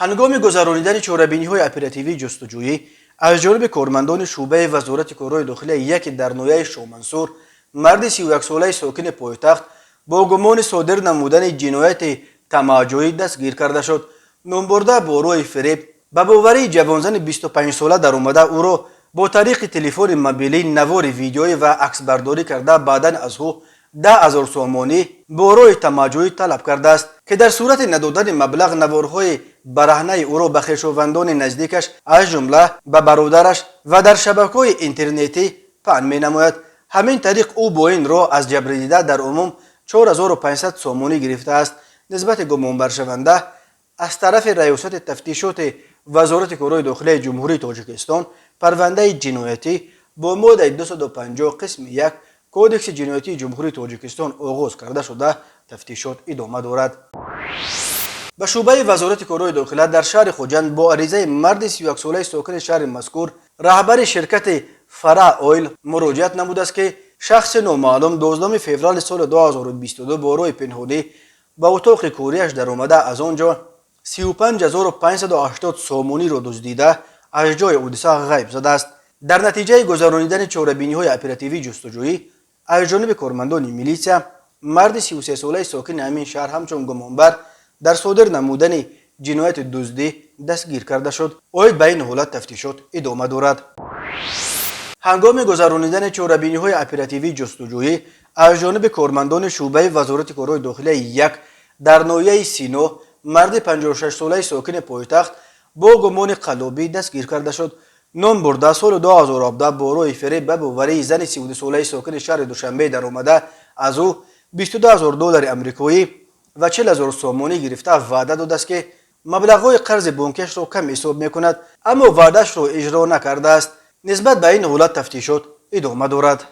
هنگام گذرانیدن چاره‌بینی‌های اپراتیوی جستجویی از جانب کارمندان شعبه وزارت کارهای داخلی یک در نویه شومنصور مرد 31 ساله ساکن پایتخت با گمان صادر نمودن جنایت تماجویی دستگیر کرده شد. نامبرده با روی فریب به باوری جوانزن 25 ساله در آمده او را با طریق تلفن موبیلی نوار ویدیویی و عکس برداری کرده بعداً از او 10,000 سومانی با روی تماجویی طلب کرده است که در صورت ندادن مبلغ نوارهای برهنه او را به خویشاوندان نزدیکش از جمله به برادرش و در شبکه‌های اینترنتی پهن می‌نماید. همین طریق او با این راه از جبرانیده در عموم 4500 سومانی گرفته است. نسبت گمانبر شونده از طرف ریاست تفتیشات وزارت کارهای داخلی جمهوری تاجیکستان پرونده جنایتی با ماده 250 قسم 1 کودکس جنایتی جمهوری تاجیکستان آغاز کرده شده تفتیشات ادامه دارد. به شعبه وزارت کارهای داخلی در شهر خوجند با عریضه مرد 31 ساله ساکن شهر مذکور رهبر شرکت فرا اویل مراجعت نموده است که شخص نامعلوم 12 فوریه سال 2022 با روی پنهانی به اتاق کاریش در آمده از آنجا 35580 سومانی را دزدیده از جای حادثه غیب زده است. در نتیجه گذرانیدن چاره‌بینی‌های اپراتیوی جستجویی از جانب کارمندان میلیسیا مرد 33 ساله ساکن همین شهر همچون گمانبر در صادر نمودن جنایت دزدی دستگیر کرده شد. اوید به این حالت تفتیشات ادامه دارد. هنگام گذرانیدن چاره‌بینی‌های اپراتیوی جستجویی از جانب کارمندان شعبه وزارت کارهای داخلی یک در ناحیه سینو مرد 56 ساله ساکن پایتخت با گمان قلابی دستگیر کرده شد. نام برده سال 2017 با روی فریب به باوری زن 32 ساله ساکن شهر دوشنبه در آمده از او 22000 دلار آمریکایی و 40000 سومانی گرفته وعده داده است که مبلغ‌های قرض بانکیش را کم حساب می‌کند، اما وعده‌اش را اجرا نکرده است. نسبت به این حالت تفتیشات ادامه دارد.